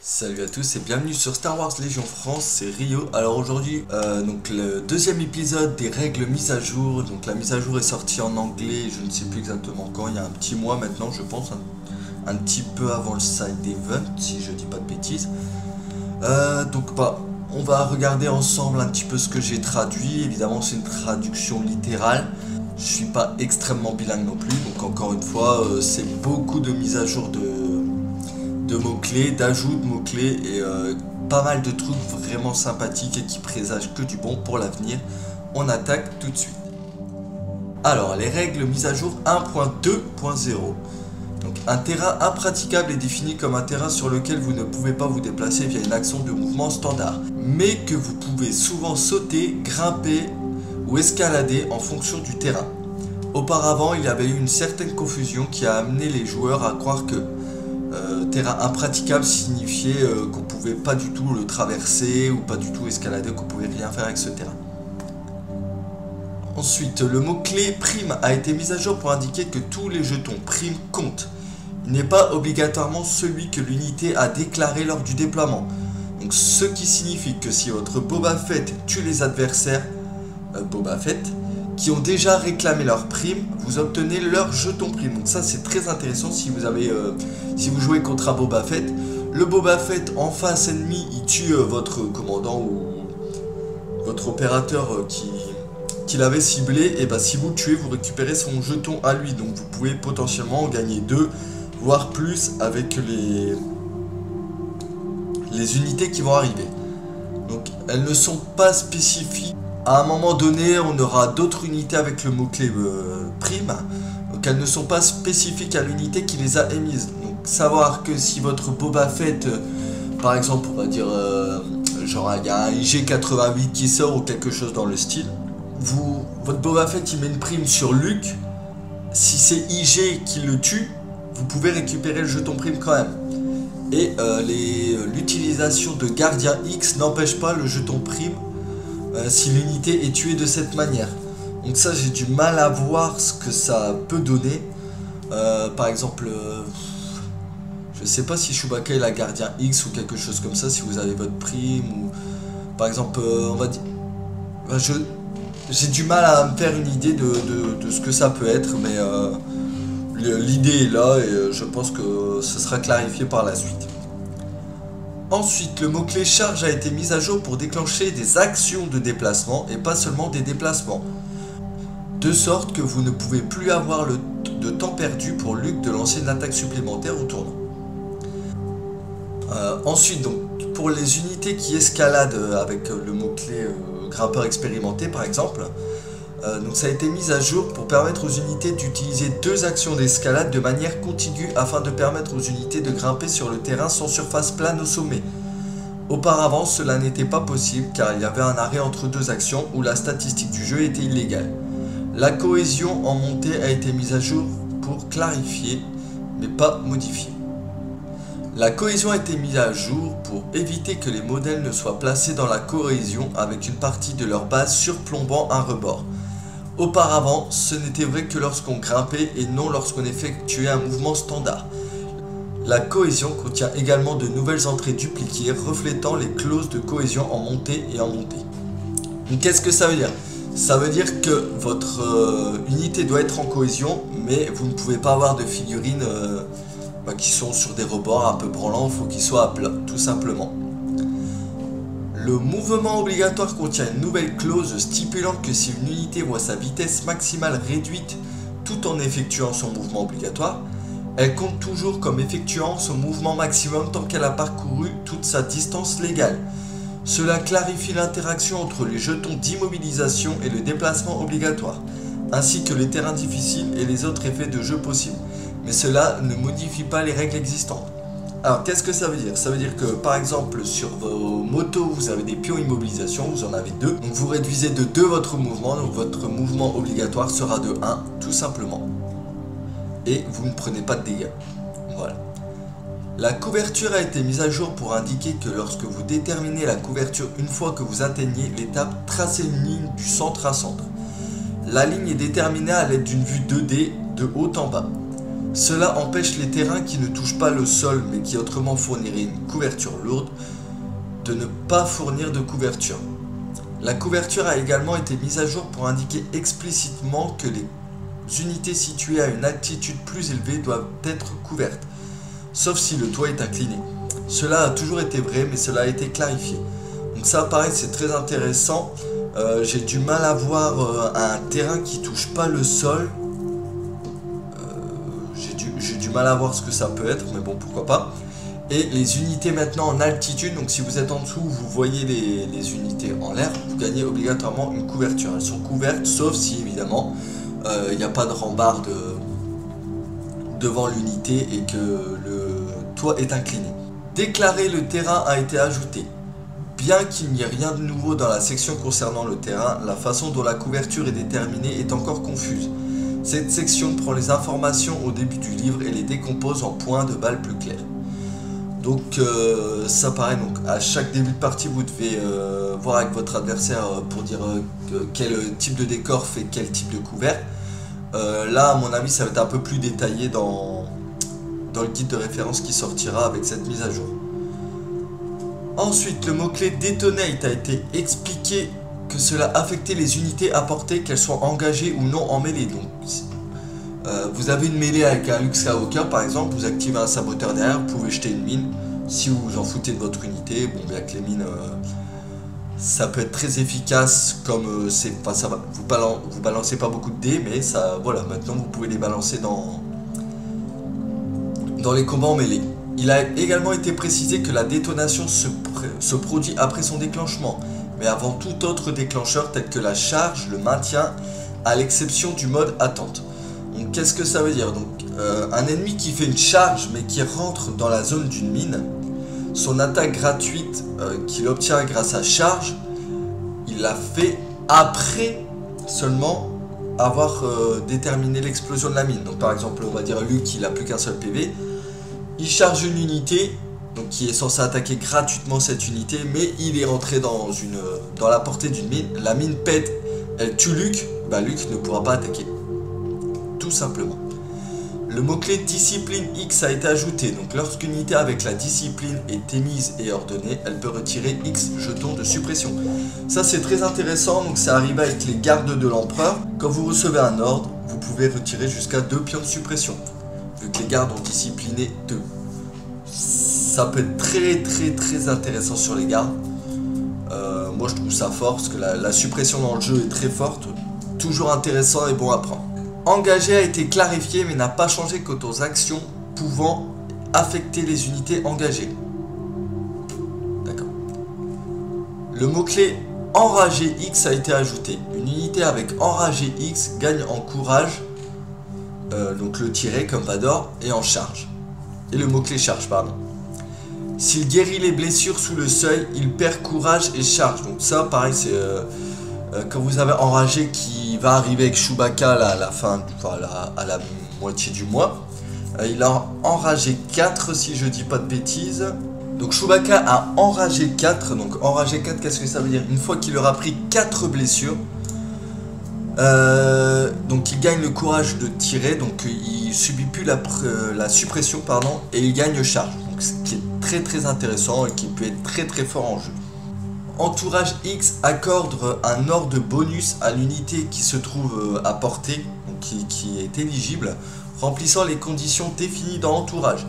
Salut à tous et bienvenue sur Star Wars Légion France, c'est Rio. Alors aujourd'hui, donc le deuxième épisode des règles mises à jour. Donc la mise à jour est sortie en anglais, je ne sais plus exactement quand, il y a un petit mois maintenant je pense, un petit peu avant le side event si je dis pas de bêtises. On va regarder ensemble un petit peu ce que j'ai traduit. Évidemment c'est une traduction littérale. Je suis pas extrêmement bilingue non plus, donc encore une fois c'est beaucoup de mises à jour de mots-clés, d'ajout de mots-clés et pas mal de trucs vraiment sympathiques et qui présagent que du bon pour l'avenir. On attaque tout de suite. Alors, les règles mises à jour 1.2.0. Donc, un terrain impraticable est défini comme un terrain sur lequel vous ne pouvez pas vous déplacer via une action de mouvement standard, mais que vous pouvez souvent sauter, grimper ou escalader en fonction du terrain. Auparavant, il y avait eu une certaine confusion qui a amené les joueurs à croire que terrain impraticable signifiait qu'on pouvait pas du tout le traverser ou pas du tout escalader, qu'on pouvait rien faire avec ce terrain. Ensuite, le mot-clé prime a été mis à jour pour indiquer que tous les jetons prime comptent. Il n'est pas obligatoirement celui que l'unité a déclaré lors du déploiement. Donc, ce qui signifie que si votre Boba Fett tue les adversaires Boba Fett qui ont déjà réclamé leur prime, vous obtenez leur jeton prime. Donc ça c'est très intéressant si vous avez si vous jouez contre un Boba Fett. Le Boba Fett en face ennemi, il tue votre commandant ou votre opérateur qui l'avait ciblé, et bah si vous le tuez, vous récupérez son jeton à lui. Donc vous pouvez potentiellement en gagner 2, voire plus avec les unités qui vont arriver. Donc elles ne sont pas spécifiques. À un moment donné, on aura d'autres unités avec le mot-clé prime, donc elles ne sont pas spécifiques à l'unité qui les a émises. Donc savoir que si votre Boba Fett, par exemple, on va dire, genre il y a un IG-88 qui sort ou quelque chose dans le style, votre Boba Fett il met une prime sur Luke, si c'est IG qui le tue, vous pouvez récupérer le jeton prime quand même. Et l'utilisation de Gardien X n'empêche pas le jeton prime si l'unité est tuée de cette manière. Donc ça j'ai du mal à voir ce que ça peut donner. Par exemple, je sais pas si Chewbacca est la Gardien X ou quelque chose comme ça, si vous avez votre prime ou par exemple on va dire, j'ai du mal à me faire une idée de ce que ça peut être, mais l'idée est là et je pense que ce sera clarifié par la suite. Ensuite, le mot-clé charge a été mis à jour pour déclencher des actions de déplacement et pas seulement des déplacements. De sorte que vous ne pouvez plus avoir de temps perdu pour Luke de lancer une attaque supplémentaire au tournant. Ensuite, donc, pour les unités qui escaladent avec le mot-clé grimpeur expérimenté par exemple, donc ça a été mis à jour pour permettre aux unités d'utiliser 2 actions d'escalade de manière continue afin de permettre aux unités de grimper sur le terrain sans surface plane au sommet. Auparavant, cela n'était pas possible car il y avait un arrêt entre 2 actions où la statistique du jeu était illégale. La cohésion en montée a été mise à jour pour clarifier mais pas modifier. La cohésion a été mise à jour pour éviter que les modèles ne soient placés dans la cohésion avec une partie de leur base surplombant un rebord. Auparavant, ce n'était vrai que lorsqu'on grimpait et non lorsqu'on effectuait un mouvement standard. La cohésion contient également de nouvelles entrées dupliquées reflétant les clauses de cohésion en montée et en montée. Donc qu'est-ce que ça veut dire? Ça veut dire que votre unité doit être en cohésion, mais vous ne pouvez pas avoir de figurines qui sont sur des rebords un peu branlants, il faut qu'ils soient à plat, tout simplement. Le mouvement obligatoire contient une nouvelle clause stipulant que si une unité voit sa vitesse maximale réduite tout en effectuant son mouvement obligatoire, elle compte toujours comme effectuant son mouvement maximum tant qu'elle a parcouru toute sa distance légale. Cela clarifie l'interaction entre les jetons d'immobilisation et le déplacement obligatoire, ainsi que les terrains difficiles et les autres effets de jeu possibles. Mais cela ne modifie pas les règles existantes. Alors qu'est-ce que ça veut dire? Ça veut dire que par exemple sur vos motos vous avez des pions immobilisation, vous en avez 2. Donc vous réduisez de 2 votre mouvement, donc votre mouvement obligatoire sera de 1 tout simplement. Et vous ne prenez pas de dégâts. Voilà. La couverture a été mise à jour pour indiquer que lorsque vous déterminez la couverture une fois que vous atteignez l'étape, tracez une ligne du centre à centre. La ligne est déterminée à l'aide d'une vue 2D de haut en bas. Cela empêche les terrains qui ne touchent pas le sol mais qui autrement fourniraient une couverture lourde de ne pas fournir de couverture. La couverture a également été mise à jour pour indiquer explicitement que les unités situées à une altitude plus élevée doivent être couvertes, sauf si le toit est incliné. Cela a toujours été vrai, mais cela a été clarifié. Donc ça, pareil, c'est très intéressant. J'ai du mal à voir un terrain qui touche pas le sol. J'ai du mal à voir ce que ça peut être, mais bon, pourquoi pas. Et les unités maintenant en altitude, donc si vous êtes en dessous, vous voyez les unités en l'air, vous gagnez obligatoirement une couverture. Elles sont couvertes, sauf si évidemment il n'y a pas de rambarde devant l'unité et que le toit est incliné. Déclarer le terrain a été ajouté. Bien qu'il n'y ait rien de nouveau dans la section concernant le terrain, la façon dont la couverture est déterminée est encore confuse. Cette section prend les informations au début du livre et les décompose en points de balles plus clairs. Donc ça paraît, donc à chaque début de partie vous devez voir avec votre adversaire pour dire quel type de décor fait quel type de couvert. Là à mon avis ça va être un peu plus détaillé dans le guide de référence qui sortira avec cette mise à jour. Ensuite le mot-clé Detonate a été expliqué que cela affectait les unités à portée, qu'elles soient engagées ou non en mêlée. Donc vous avez une mêlée avec un Luke Skywalker par exemple, vous activez un saboteur derrière, vous pouvez jeter une mine. Si vous vous en foutez de votre unité, bon bien que les mines ça peut être très efficace, comme ça va, vous balancez pas beaucoup de dés, mais ça, voilà, maintenant vous pouvez les balancer dans les combats en mêlée. Il a également été précisé que la détonation se produit après son déclenchement, mais avant tout autre déclencheur tel que la charge, le maintien, à l'exception du mode attente. Donc qu'est-ce que ça veut dire? Donc un ennemi qui fait une charge mais qui rentre dans la zone d'une mine, son attaque gratuite qu'il obtient grâce à charge, il l'a fait après seulement avoir déterminé l'explosion de la mine. Donc par exemple on va dire Luke, il a plus qu'un seul PV, il charge une unité donc qui est censée attaquer gratuitement cette unité, mais il est rentré dans la portée d'une mine, la mine pète, elle tue Luke, bah Luke ne pourra pas attaquer. Tout simplement. Le mot-clé discipline X a été ajouté, donc lorsqu'une unité avec la discipline est émise et ordonnée, elle peut retirer X jetons de suppression. Ça c'est très intéressant, donc ça arrive avec les gardes de l'empereur. Quand vous recevez un ordre, vous pouvez retirer jusqu'à 2 pions de suppression, vu que les gardes ont discipliné 2. Ça peut être très intéressant sur les gardes. Moi je trouve ça fort, parce que la suppression dans le jeu est très forte, toujours intéressant et bon à prendre. Engagé a été clarifié mais n'a pas changé quant aux actions pouvant affecter les unités engagées. D'accord. Le mot-clé enragé X a été ajouté. Une unité avec enragé X gagne en courage, donc le tiret comme Vador, et en charge. Et le mot-clé charge, pardon. S'il guérit les blessures sous le seuil, il perd courage et charge. Donc ça pareil c'est... quand vous avez enragé qui va arriver avec Chewbacca à la fin, à la moitié du mois, il a enragé 4 si je dis pas de bêtises. Donc Chewbacca a enragé 4, donc enragé 4 qu'est-ce que ça veut dire? Une fois qu'il aura pris 4 blessures, donc il gagne le courage de tirer, donc il subit plus la suppression pardon, et il gagne charge, donc ce qui est très intéressant et qui peut être très fort en jeu. Entourage X accorde un ordre bonus à l'unité qui se trouve à portée, donc qui est éligible, remplissant les conditions définies dans Entourage.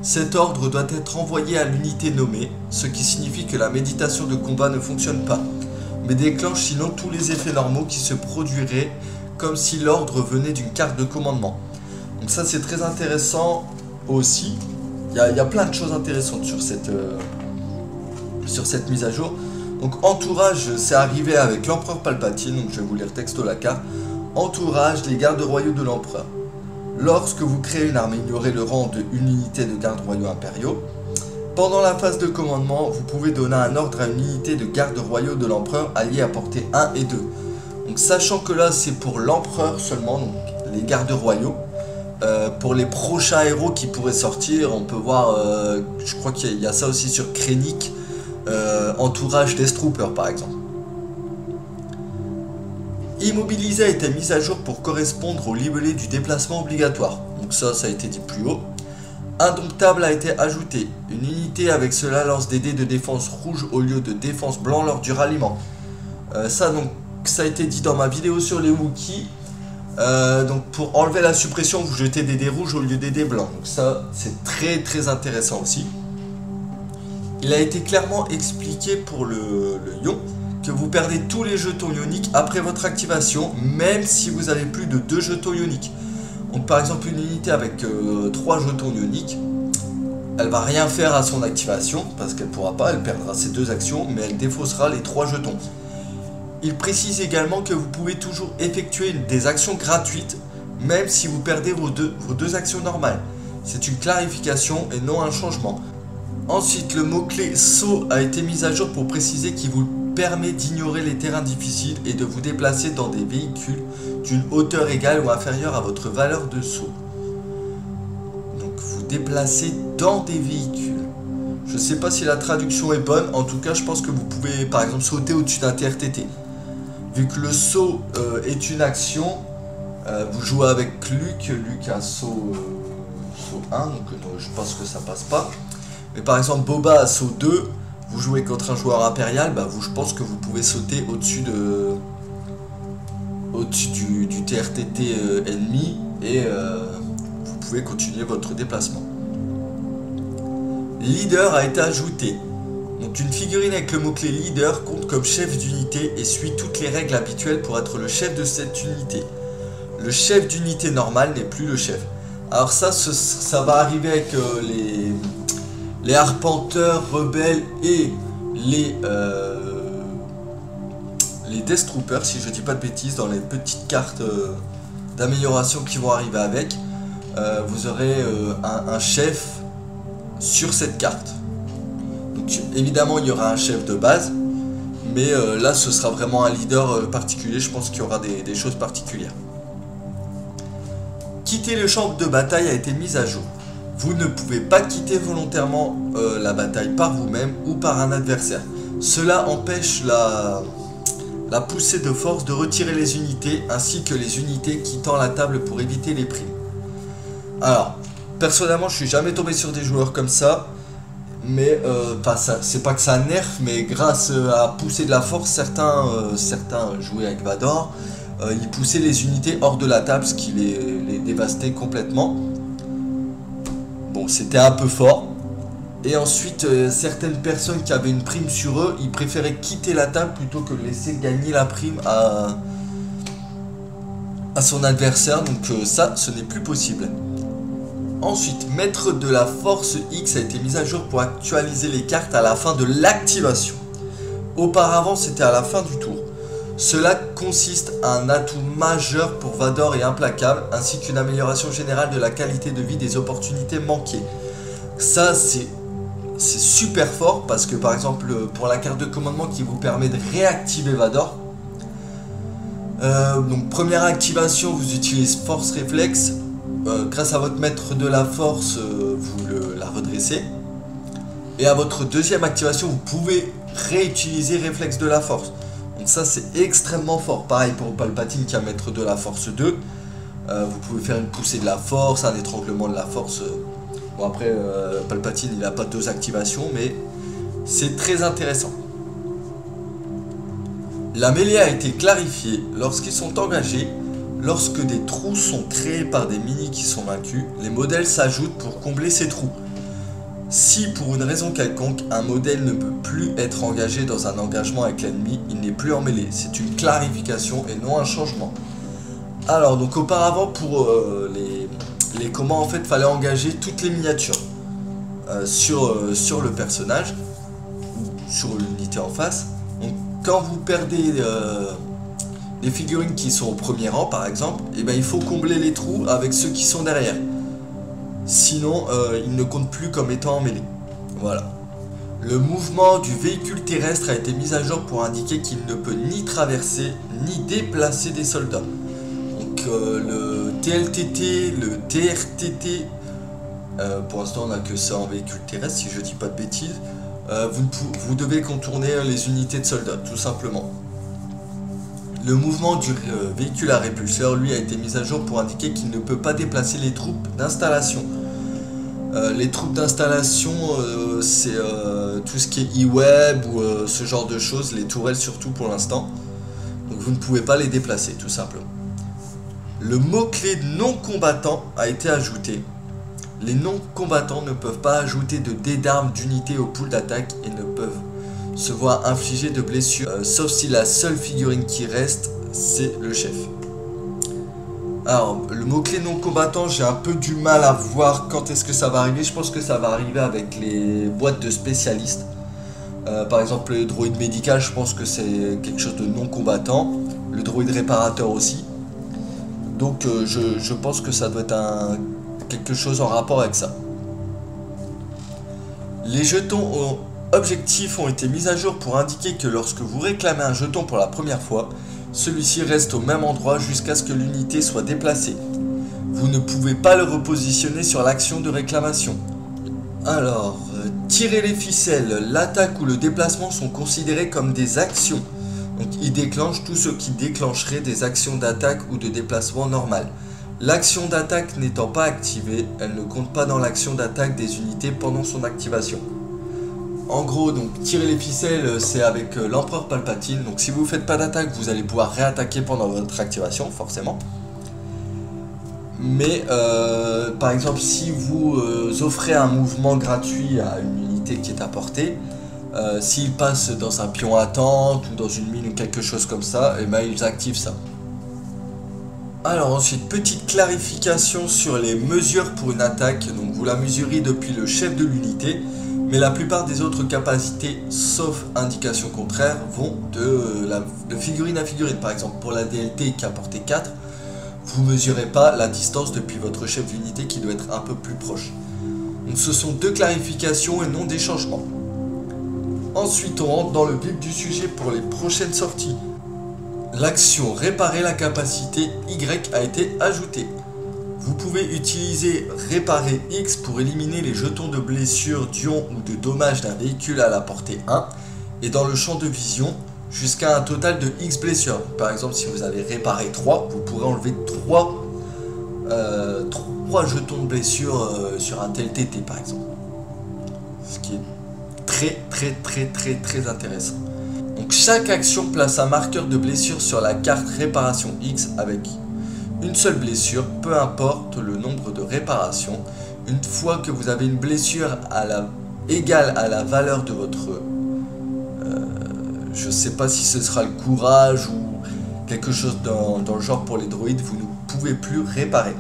Cet ordre doit être envoyé à l'unité nommée, ce qui signifie que la méditation de combat ne fonctionne pas, mais déclenche sinon tous les effets normaux qui se produiraient comme si l'ordre venait d'une carte de commandement. Donc ça c'est très intéressant aussi, il y a plein de choses intéressantes sur cette mise à jour. Donc Entourage, c'est arrivé avec l'empereur Palpatine, donc je vais vous lire texto la carte. Entourage, les gardes royaux de l'empereur. Lorsque vous créez une armée, ignorez le rang de une unité de gardes royaux impériaux. Pendant la phase de commandement, vous pouvez donner un ordre à une unité de gardes royaux de l'empereur alliée à portée 1 et 2. Donc sachant que là c'est pour l'empereur seulement, donc les gardes royaux. Pour les prochains héros qui pourraient sortir, on peut voir, je crois qu'il y a ça aussi sur Krennic. Entourage Death Trooper par exemple. Immobilisé a été mis à jour pour correspondre au libellé du déplacement obligatoire. Donc ça a été dit plus haut. Indomptable a été ajouté. Une unité avec cela lance des dés de défense rouge au lieu de défense blanc lors du ralliement. Ça a été dit dans ma vidéo sur les Wookiees. Donc pour enlever la suppression, vous jetez des dés rouges au lieu des dés blancs. Donc ça, c'est très très intéressant aussi. Il a été clairement expliqué pour le ion que vous perdez tous les jetons ioniques après votre activation, même si vous avez plus de 2 jetons ioniques. Donc par exemple une unité avec 3 jetons ioniques, elle va rien faire à son activation, parce qu'elle pourra pas, elle perdra ses 2 actions, mais elle défaussera les 3 jetons. Il précise également que vous pouvez toujours effectuer des actions gratuites, même si vous perdez vos deux actions normales. C'est une clarification et non un changement. Ensuite, le mot-clé saut a été mis à jour pour préciser qu'il vous permet d'ignorer les terrains difficiles et de vous déplacer dans des véhicules d'une hauteur égale ou inférieure à votre valeur de saut. Donc vous déplacez dans des véhicules. Je ne sais pas si la traduction est bonne, en tout cas je pense que vous pouvez par exemple sauter au-dessus d'un TRTT. Vu que le saut est une action, vous jouez avec Luc a saut 1, donc je pense que ça passe pas. Mais par exemple Boba a saut 2, vous jouez contre un joueur impérial, je pense que vous pouvez sauter au-dessus du TRTT ennemi et vous pouvez continuer votre déplacement. Leader a été ajouté. Donc une figurine avec le mot-clé leader compte comme chef d'unité et suit toutes les règles habituelles pour être le chef de cette unité. Le chef d'unité normal n'est plus le chef. Alors ça va arriver avec les arpenteurs, rebelles et les Death Troopers, si je dis pas de bêtises, dans les petites cartes d'amélioration qui vont arriver avec. Vous aurez un chef sur cette carte. Donc évidemment il y aura un chef de base, mais là ce sera vraiment un leader particulier. Je pense qu'il y aura des choses particulières. Quitter le champ de bataille a été mis à jour. Vous ne pouvez pas quitter volontairement la bataille par vous-même ou par un adversaire. Cela empêche la poussée de force de retirer les unités ainsi que les unités quittant la table pour éviter les primes. Alors, personnellement, je suis jamais tombé sur des joueurs comme ça, mais c'est pas que ça nerf, mais grâce à pousser de la force, certains jouaient avec Vador, ils poussaient les unités hors de la table, ce qui les dévastait complètement. Bon, c'était un peu fort. Et ensuite, certaines personnes qui avaient une prime sur eux, ils préféraient quitter la table plutôt que de laisser gagner la prime à son adversaire. Donc ça, ce n'est plus possible. Ensuite, Maître de la Force X a été mis à jour pour actualiser les cartes à la fin de l'activation. Auparavant, c'était à la fin du tour. Cela consiste à un atout majeur pour Vador et Implacable, ainsi qu'une amélioration générale de la qualité de vie des opportunités manquées. Ça, c'est super fort parce que par exemple pour la carte de commandement qui vous permet de réactiver Vador, donc première activation, vous utilisez Force Réflexe, grâce à votre maître de la force vous la redressez, et à votre deuxième activation vous pouvez réutiliser Réflexe de la force. Donc ça c'est extrêmement fort. Pareil pour Palpatine qui a maître de la force 2, vous pouvez faire une poussée de la force, un étranglement de la force. Bon après Palpatine il n'a pas 2 activations, mais c'est très intéressant. La mêlée a été clarifiée. Lorsqu'ils sont engagés, lorsque des trous sont créés par des minis qui sont vaincus, les modèles s'ajoutent pour combler ces trous. Si pour une raison quelconque, un modèle ne peut plus être engagé dans un engagement avec l'ennemi, il n'est plus en mêlée. C'est une clarification et non un changement. Alors donc auparavant pour les commandes, en fait, fallait engager toutes les miniatures sur le personnage ou sur l'unité en face. Donc quand vous perdez les figurines qui sont au premier rang par exemple, et ben il faut combler les trous avec ceux qui sont derrière. Sinon ils ne comptent plus comme étant en mêlée. Voilà. Le mouvement du véhicule terrestre a été mis à jour pour indiquer qu'il ne peut ni traverser ni déplacer des soldats. Donc le TLTT, le TRTT, pour l'instant on n'a que ça en véhicule terrestre si je dis pas de bêtises. Vous devez contourner les unités de soldats tout simplement. Le mouvement du véhicule à répulseur, lui, a été mis à jour pour indiquer qu'il ne peut pas déplacer les troupes d'installation. Les troupes d'installation, c'est tout ce qui est e-web ou ce genre de choses, les tourelles surtout pour l'instant. Donc vous ne pouvez pas les déplacer, tout simplement. Le mot-clé non combattant a été ajouté. Les non-combattants ne peuvent pas ajouter de dés d'armes d'unité au pool d'attaque et ne peuvent se voir infliger de blessures, sauf si la seule figurine qui reste, c'est le chef. Alors, le mot-clé non-combattant, j'ai un peu du mal à voir quand est-ce que ça va arriver. Je pense que ça va arriver avec les boîtes de spécialistes. Par exemple, le droïde médical, je pense que c'est quelque chose de non-combattant. Le droïde réparateur aussi. Donc, je pense que ça doit être quelque chose en rapport avec ça. Les jetons objectifs ont été mis à jour pour indiquer que lorsque vous réclamez un jeton pour la première fois, celui-ci reste au même endroit jusqu'à ce que l'unité soit déplacée. Vous ne pouvez pas le repositionner sur l'action de réclamation. Alors, tirer les ficelles, l'attaque ou le déplacement sont considérés comme des actions. Donc ils déclenchent tout ce qui déclencherait des actions d'attaque ou de déplacement normales. L'action d'attaque n'étant pas activée, elle ne compte pas dans l'action d'attaque des unités pendant son activation. En gros, donc tirer les ficelles, c'est avec l'empereur Palpatine. Donc si vous ne faites pas d'attaque, vous allez pouvoir réattaquer pendant votre activation, forcément. Mais par exemple, si vous offrez un mouvement gratuit à une unité qui est à portée, s'il passe dans un pion attente ou dans une mine ou quelque chose comme ça, et ben ils activent ça. Alors ensuite, petite clarification sur les mesures pour une attaque. Donc vous la mesurez depuis le chef de l'unité, mais la plupart des autres capacités, sauf indication contraire, vont de figurine à figurine. Par exemple, pour la DLT qui a portée 4, vous ne mesurez pas la distance depuis votre chef d'unité qui doit être un peu plus proche. Donc ce sont deux clarifications et non des changements. Ensuite, on rentre dans le vif du sujet pour les prochaines sorties. L'action réparer la capacité Y a été ajoutée. Vous pouvez utiliser réparer X pour éliminer les jetons de blessure, d'ion ou de dommage d'un véhicule à la portée 1 et dans le champ de vision jusqu'à un total de X blessures. Par exemple, si vous avez réparé 3, vous pourrez enlever 3 jetons de blessure sur un tel TT par exemple. Ce qui est très intéressant. Donc chaque action place un marqueur de blessure sur la carte réparation X avec une seule blessure, peu importe le nombre de réparations. Une fois que vous avez une blessure égale à la valeur de votre... je sais pas si ce sera le courage ou quelque chose dans le genre pour les droïdes, vous ne pouvez plus réparer.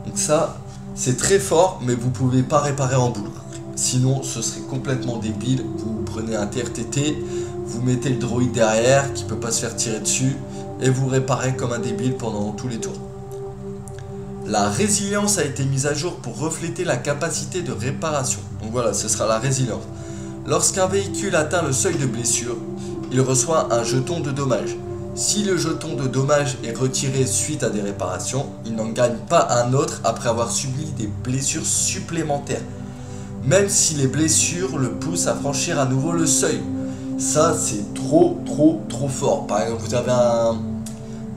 Donc ça, c'est très fort, mais vous ne pouvez pas réparer en boucle. Sinon, ce serait complètement débile. Vous prenez un TRTT, vous mettez le droïde derrière qui ne peut pas se faire tirer dessus et vous réparez comme un débile pendant tous les tours. La résilience a été mise à jour pour refléter la capacité de réparation. Donc voilà, ce sera la résilience. Lorsqu'un véhicule atteint le seuil de blessure, il reçoit un jeton de dommage. Si le jeton de dommage est retiré suite à des réparations, il n'en gagne pas un autre après avoir subi des blessures supplémentaires. Même si les blessures le poussent à franchir à nouveau le seuil. Ça, c'est trop fort. Par exemple, vous avez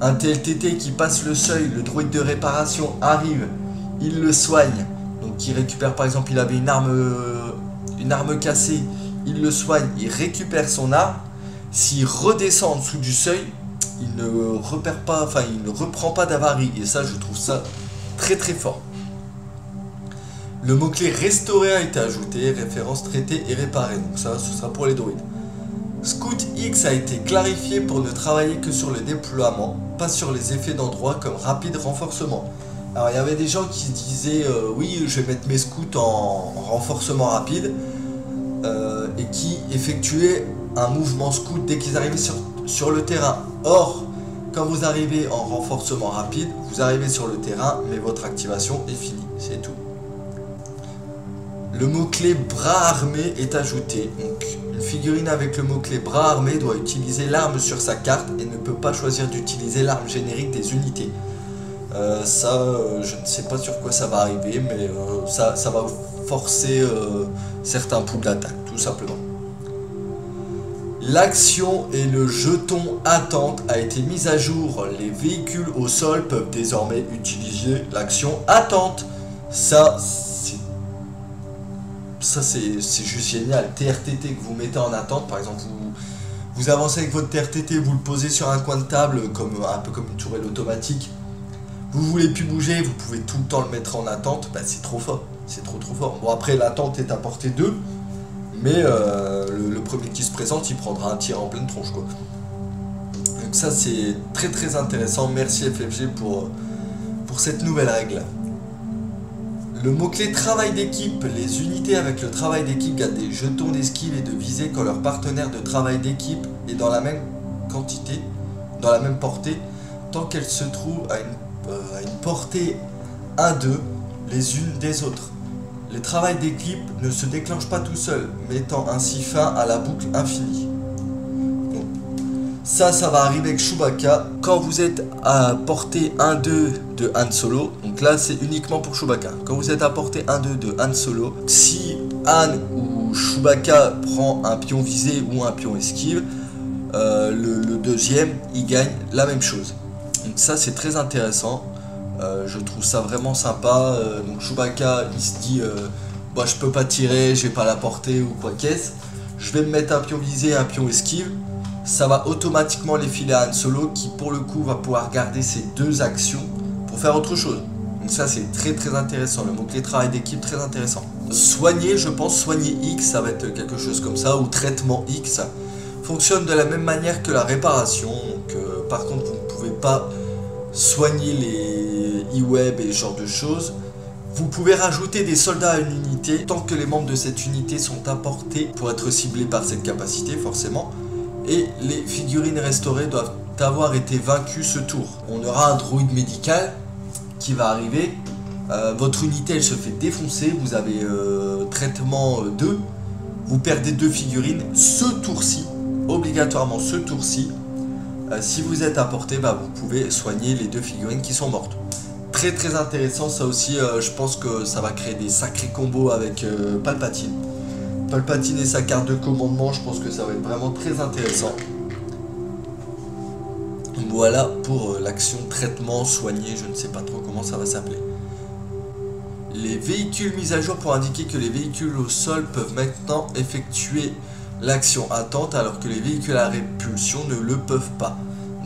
un TLTT qui passe le seuil, le droïde de réparation arrive, il le soigne. Donc il récupère, par exemple, il avait une arme cassée, il le soigne, il récupère son arme. S'il redescend en dessous du seuil, il ne reprend pas d'avarie. Et ça, je trouve ça très fort. Le mot-clé restaurer a été ajouté, référence traiter et réparer. Donc ça, ce sera pour les droïdes. Scout X a été clarifié pour ne travailler que sur le déploiement, pas sur les effets d'endroit comme rapide renforcement. Alors il y avait des gens qui disaient oui, je vais mettre mes scouts en renforcement rapide et qui effectuaient un mouvement scout dès qu'ils arrivaient sur le terrain. Or, quand vous arrivez en renforcement rapide, vous arrivez sur le terrain, mais votre activation est finie, c'est tout. Le mot-clé bras armé est ajouté. Donc, une figurine avec le mot-clé bras armé doit utiliser l'arme sur sa carte et ne peut pas choisir d'utiliser l'arme générique des unités. Je ne sais pas sur quoi ça va arriver, mais ça va forcer certains pools d'attaque, tout simplement. L'action et le jeton attente a été mise à jour. Les véhicules au sol peuvent désormais utiliser l'action attente. Ça c'est juste génial. TRTT que vous mettez en attente, par exemple, vous avancez avec votre TRTT, vous le posez sur un coin de table, un peu comme une tourelle automatique. Vous voulez plus bouger, vous pouvez tout le temps le mettre en attente. Bah, c'est trop fort, c'est trop fort. Bon, après l'attente est à portée 2, mais le premier qui se présente, il prendra un tir en pleine tronche, quoi. Donc ça c'est très intéressant. Merci FFG pour cette nouvelle règle. Le mot-clé travail d'équipe. Les unités avec le travail d'équipe gagnent des jetons d'esquive et de visée quand leur partenaire de travail d'équipe est dans la même quantité, dans la même portée, tant qu'elles se trouvent à une portée 1-2 les unes des autres. Le travail d'équipe ne se déclenche pas tout seul, mettant ainsi fin à la boucle infinie. Donc, ça va arriver avec Chewbacca quand vous êtes à portée 1-2 de Han Solo. Donc là c'est uniquement pour Chewbacca. Quand vous êtes à portée 1-2 de Han Solo, si Han ou Chewbacca prend un pion visé ou un pion esquive, le deuxième il gagne la même chose. Donc ça c'est très intéressant. Je trouve ça vraiment sympa. Donc Chewbacca il se dit bah, je peux pas tirer, j'ai pas la portée ou quoi qu'est-ce. Je vais me mettre un pion visé, un pion esquive. Ça va automatiquement les filer à Han Solo qui pour le coup va pouvoir garder ces deux actions pour faire autre chose. Donc ça c'est très intéressant. Le mot-clé travail d'équipe très intéressant. Soigner, je pense soigner X, ça va être quelque chose comme ça, ou traitement X. Fonctionne de la même manière que la réparation. Donc, par contre vous ne pouvez pas soigner les e-web et ce genre de choses. Vous pouvez rajouter des soldats à une unité tant que les membres de cette unité sont à portée pour être ciblés par cette capacité forcément. Et les figurines restaurées doivent avoir été vaincues ce tour. On aura un droïde médical qui va arriver. Votre unité elle se fait défoncer. Vous avez traitement 2. Vous perdez 2 figurines ce tour-ci. Obligatoirement ce tour-ci. Si vous êtes à portée, bah, vous pouvez soigner les 2 figurines qui sont mortes. Très intéressant ça aussi. Je pense que ça va créer des sacrés combos avec Palpatine. Palpatine et sa carte de commandement, je pense que ça va être vraiment très intéressant. Voilà pour l'action traitement soigné, je ne sais pas trop comment ça va s'appeler. Les véhicules mis à jour pour indiquer que les véhicules au sol peuvent maintenant effectuer l'action attente alors que les véhicules à répulsion ne le peuvent pas.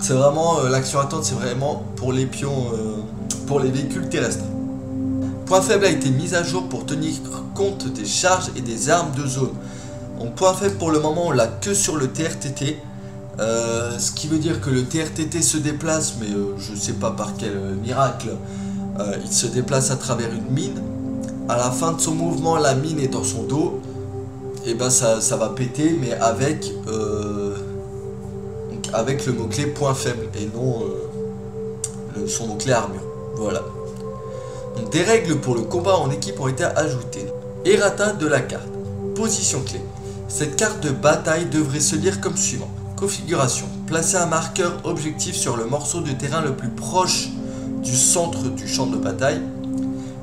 C'est vraiment l'action attente, c'est vraiment pour les pions, pour les véhicules terrestres. Point faible a été mis à jour pour tenir compte des charges et des armes de zone. Donc point faible pour le moment on l'a que sur le TRTT. Ce qui veut dire que le TRTT se déplace, mais je sais pas par quel miracle, il se déplace à travers une mine. À la fin de son mouvement, la mine est dans son dos. Et ben ça va péter, mais avec le mot-clé point faible et non son mot-clé armure. Voilà. Donc, des règles pour le combat en équipe ont été ajoutées. Errata de la carte. Position clé. Cette carte de bataille devrait se lire comme suivant. Configuration. Placez un marqueur objectif sur le morceau de terrain le plus proche du centre du champ de bataille.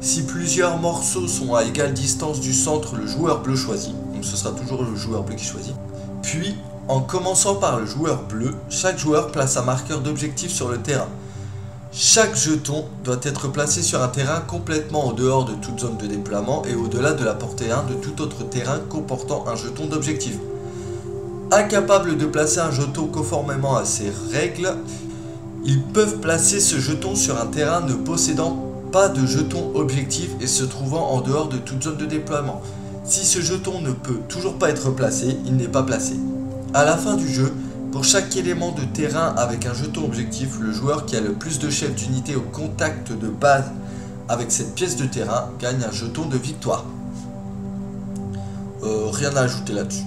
Si plusieurs morceaux sont à égale distance du centre, le joueur bleu choisit. Donc ce sera toujours le joueur bleu qui choisit. Puis, en commençant par le joueur bleu, chaque joueur place un marqueur d'objectif sur le terrain. Chaque jeton doit être placé sur un terrain complètement au dehors de toute zone de déploiement et au-delà de la portée 1 de tout autre terrain comportant un jeton d'objectif. Incapables de placer un jeton conformément à ces règles, ils peuvent placer ce jeton sur un terrain ne possédant pas de jeton objectif et se trouvant en dehors de toute zone de déploiement. Si ce jeton ne peut toujours pas être placé, il n'est pas placé. À la fin du jeu, pour chaque élément de terrain avec un jeton objectif, le joueur qui a le plus de chefs d'unité au contact de base avec cette pièce de terrain gagne un jeton de victoire. Rien à ajouter là-dessus.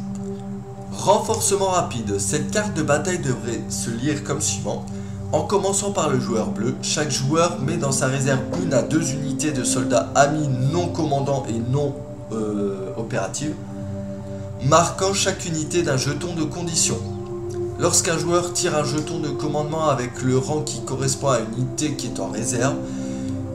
Renforcement rapide. Cette carte de bataille devrait se lire comme suivant. En commençant par le joueur bleu, chaque joueur met dans sa réserve 1 à 2 unités de soldats amis non commandants et non opératives, marquant chaque unité d'un jeton de condition. Lorsqu'un joueur tire un jeton de commandement avec le rang qui correspond à une unité qui est en réserve,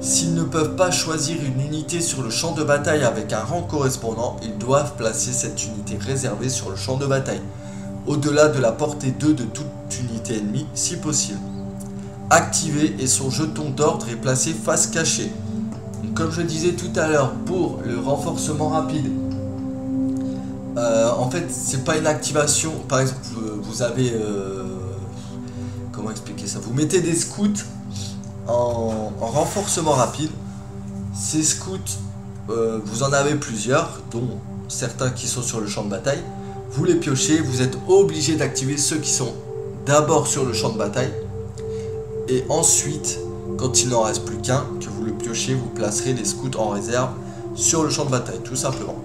s'ils ne peuvent pas choisir une unité sur le champ de bataille avec un rang correspondant, ils doivent placer cette unité réservée sur le champ de bataille. au-delà de la portée 2 de toute unité ennemie si possible. Activé et son jeton d'ordre est placé face cachée. Donc, comme je disais tout à l'heure, pour le renforcement rapide, en fait c'est pas une activation. Par exemple vous avez comment expliquer ça, vous mettez des scouts en renforcement rapide. Ces scouts, vous en avez plusieurs, dont certains qui sont sur le champ de bataille. Vous les piochez, vous êtes obligé d'activer ceux qui sont d'abord sur le champ de bataille. Et ensuite, quand il n'en reste plus qu'un, que vous le piochez, vous placerez les scouts en réserve sur le champ de bataille, tout simplement.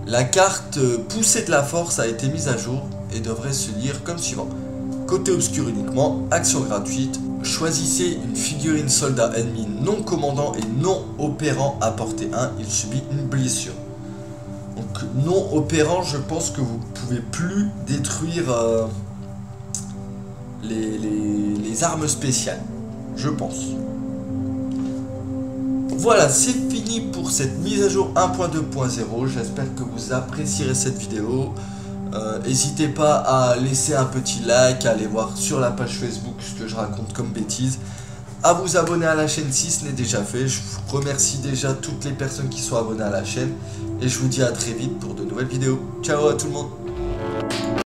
La carte poussée de la force a été mise à jour et devrait se lire comme suivant. Côté obscur uniquement, action gratuite, choisissez une figurine soldat ennemi non commandant et non opérant à portée 1, il subit une blessure. Donc non opérant, je pense que vous ne pouvez plus détruire les armes spéciales, je pense. Voilà, c'est fini pour cette mise à jour 1.2.0. J'espère que vous apprécierez cette vidéo. N'hésitez pas à laisser un petit like, à aller voir sur la page Facebook ce que je raconte comme bêtises, à vous abonner à la chaîne si ce n'est déjà fait. Je vous remercie déjà toutes les personnes qui sont abonnées à la chaîne et je vous dis à très vite pour de nouvelles vidéos. Ciao à tout le monde.